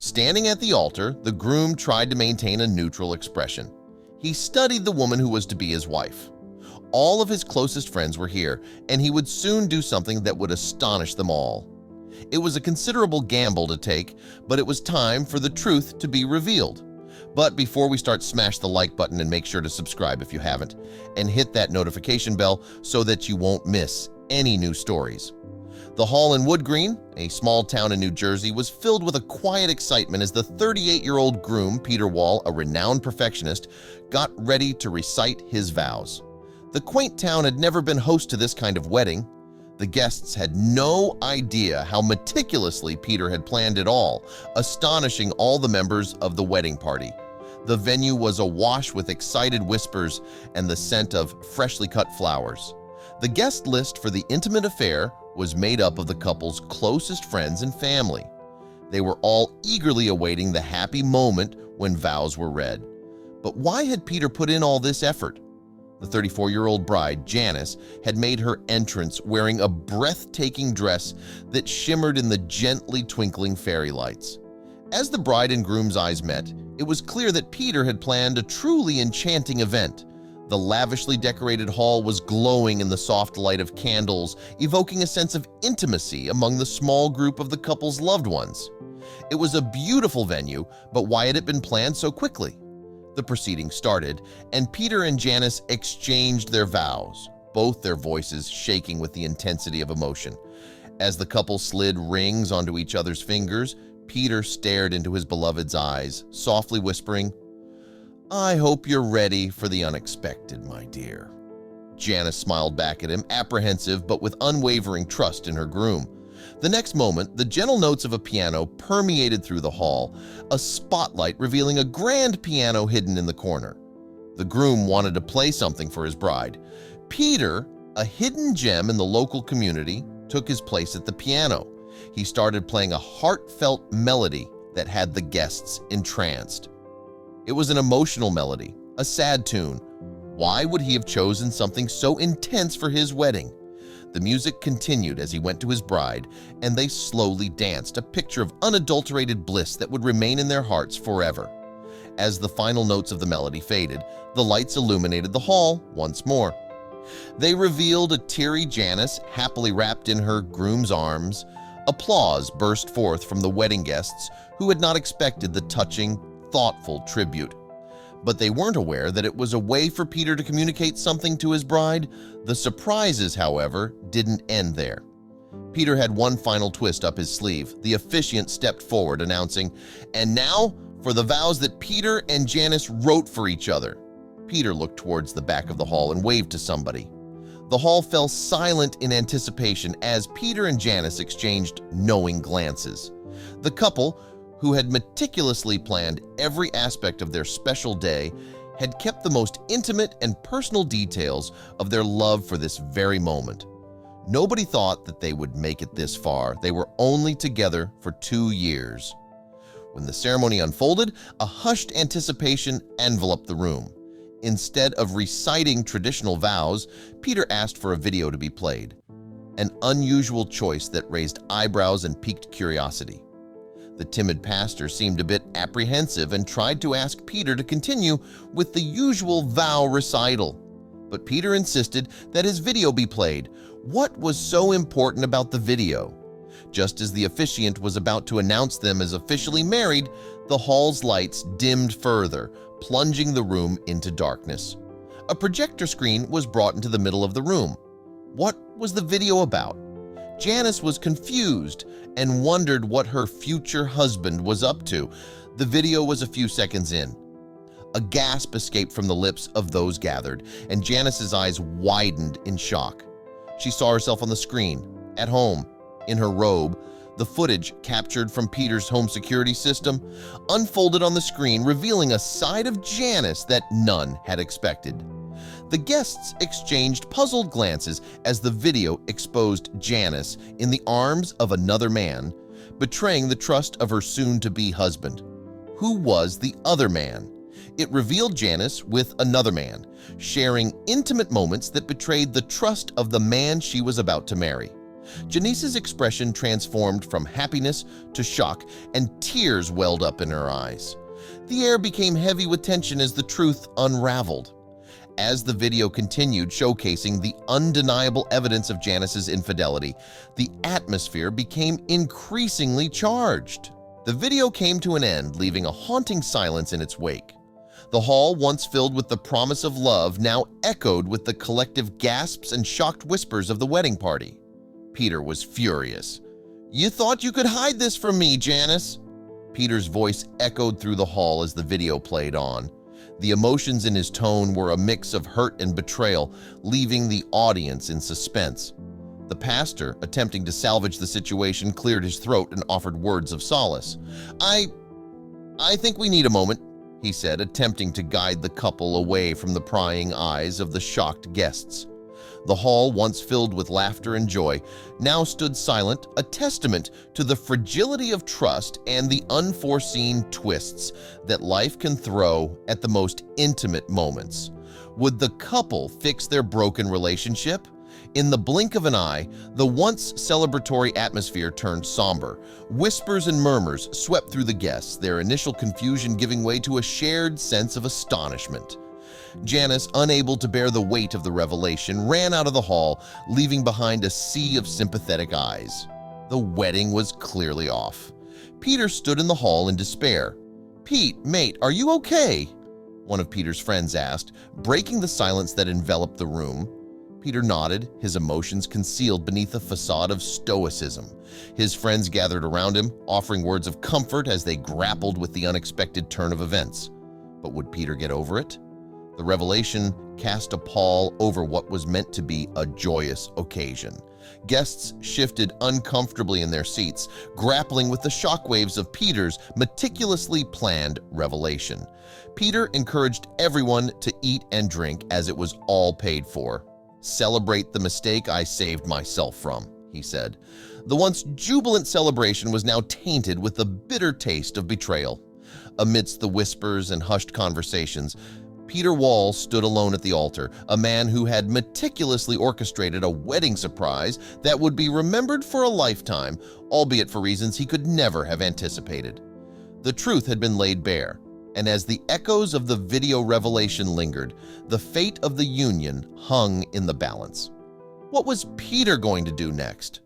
Standing at the altar, the groom tried to maintain a neutral expression. He studied the woman who was to be his wife. All of his closest friends were here, and he would soon do something that would astonish them all. It was a considerable gamble to take, but it was time for the truth to be revealed. But before we start, smash the like button and make sure to subscribe if you haven't, and hit that notification bell so that you won't miss any new stories. The hall in Wood Green, a small town in New Jersey, was filled with a quiet excitement as the 38-year-old groom, Peter Wall, a renowned perfectionist, got ready to recite his vows. The quaint town had never been host to this kind of wedding. The guests had no idea how meticulously Peter had planned it all, astonishing all the members of the wedding party. The venue was awash with excited whispers and the scent of freshly cut flowers. The guest list for the intimate affair was made up of the couple's closest friends and family. They were all eagerly awaiting the happy moment when vows were read. But why had Peter put in all this effort? The 34-year-old bride, Janice, had made her entrance wearing a breathtaking dress that shimmered in the gently twinkling fairy lights. As the bride and groom's eyes met, it was clear that Peter had planned a truly enchanting event. The lavishly decorated hall was glowing in the soft light of candles, evoking a sense of intimacy among the small group of the couple's loved ones. It was a beautiful venue, but why had it been planned so quickly? The proceedings started, and Peter and Janice exchanged their vows, both their voices shaking with the intensity of emotion. As the couple slid rings onto each other's fingers, Peter stared into his beloved's eyes, softly whispering, "I hope you're ready for the unexpected, my dear." Janice smiled back at him, apprehensive but with unwavering trust in her groom. The next moment, the gentle notes of a piano permeated through the hall, a spotlight revealing a grand piano hidden in the corner. The groom wanted to play something for his bride. Peter, a hidden gem in the local community, took his place at the piano. He started playing a heartfelt melody that had the guests entranced. It was an emotional melody, a sad tune. Why would he have chosen something so intense for his wedding? The music continued as he went to his bride, and they slowly danced, a picture of unadulterated bliss that would remain in their hearts forever. As the final notes of the melody faded, the lights illuminated the hall once more. They revealed a teary Janice happily wrapped in her groom's arms. Applause burst forth from the wedding guests who had not expected the touching, thoughtful tribute. But they weren't aware that it was a way for Peter to communicate something to his bride. The surprises, however, didn't end there. Peter had one final twist up his sleeve. The officiant stepped forward, announcing, "And now for the vows that Peter and Janice wrote for each other." Peter looked towards the back of the hall and waved to somebody. The hall fell silent in anticipation as Peter and Janice exchanged knowing glances. The couple, who had meticulously planned every aspect of their special day, had kept the most intimate and personal details of their love for this very moment. Nobody thought that they would make it this far. They were only together for 2 years. When the ceremony unfolded, a hushed anticipation enveloped the room. Instead of reciting traditional vows, Peter asked for a video to be played, an unusual choice that raised eyebrows and piqued curiosity. The timid pastor seemed a bit apprehensive and tried to ask Peter to continue with the usual vow recital. But Peter insisted that his video be played. What was so important about the video? Just as the officiant was about to announce them as officially married, the hall's lights dimmed further, plunging the room into darkness. A projector screen was brought into the middle of the room. What was the video about? Janice was confused and wondered what her future husband was up to. The video was a few seconds in. A gasp escaped from the lips of those gathered, and Janice's eyes widened in shock. She saw herself on the screen, at home, in her robe. The footage captured from Peter's home security system unfolded on the screen, revealing a side of Janice that none had expected. The guests exchanged puzzled glances as the video exposed Janice in the arms of another man, betraying the trust of her soon-to-be husband. Who was the other man? It revealed Janice with another man, sharing intimate moments that betrayed the trust of the man she was about to marry. Janice's expression transformed from happiness to shock, and tears welled up in her eyes. The air became heavy with tension as the truth unraveled. As the video continued showcasing the undeniable evidence of Janice's infidelity, the atmosphere became increasingly charged. The video came to an end, leaving a haunting silence in its wake. The hall, once filled with the promise of love, now echoed with the collective gasps and shocked whispers of the wedding party. Peter was furious. "You thought you could hide this from me, Janice?" Peter's voice echoed through the hall as the video played on. The emotions in his tone were a mix of hurt and betrayal, leaving the audience in suspense. The pastor, attempting to salvage the situation, cleared his throat and offered words of solace. I think we need a moment," he said, attempting to guide the couple away from the prying eyes of the shocked guests. The hall, once filled with laughter and joy, now stood silent, a testament to the fragility of trust and the unforeseen twists that life can throw at the most intimate moments. Would the couple fix their broken relationship? In the blink of an eye, the once celebratory atmosphere turned somber. Whispers and murmurs swept through the guests, their initial confusion giving way to a shared sense of astonishment. Janice, unable to bear the weight of the revelation, ran out of the hall, leaving behind a sea of sympathetic eyes. The wedding was clearly off. Peter stood in the hall in despair. "Pete, mate, are you okay?" one of Peter's friends asked, breaking the silence that enveloped the room. Peter nodded, his emotions concealed beneath a facade of stoicism. His friends gathered around him, offering words of comfort as they grappled with the unexpected turn of events. But would Peter get over it? The revelation cast a pall over what was meant to be a joyous occasion. Guests shifted uncomfortably in their seats, grappling with the shockwaves of Peter's meticulously planned revelation. Peter encouraged everyone to eat and drink as it was all paid for. "Celebrate the mistake I saved myself from," he said. The once jubilant celebration was now tainted with the bitter taste of betrayal. Amidst the whispers and hushed conversations, Peter Wall stood alone at the altar, a man who had meticulously orchestrated a wedding surprise that would be remembered for a lifetime, albeit for reasons he could never have anticipated. The truth had been laid bare, and as the echoes of the video revelation lingered, the fate of the union hung in the balance. What was Peter going to do next?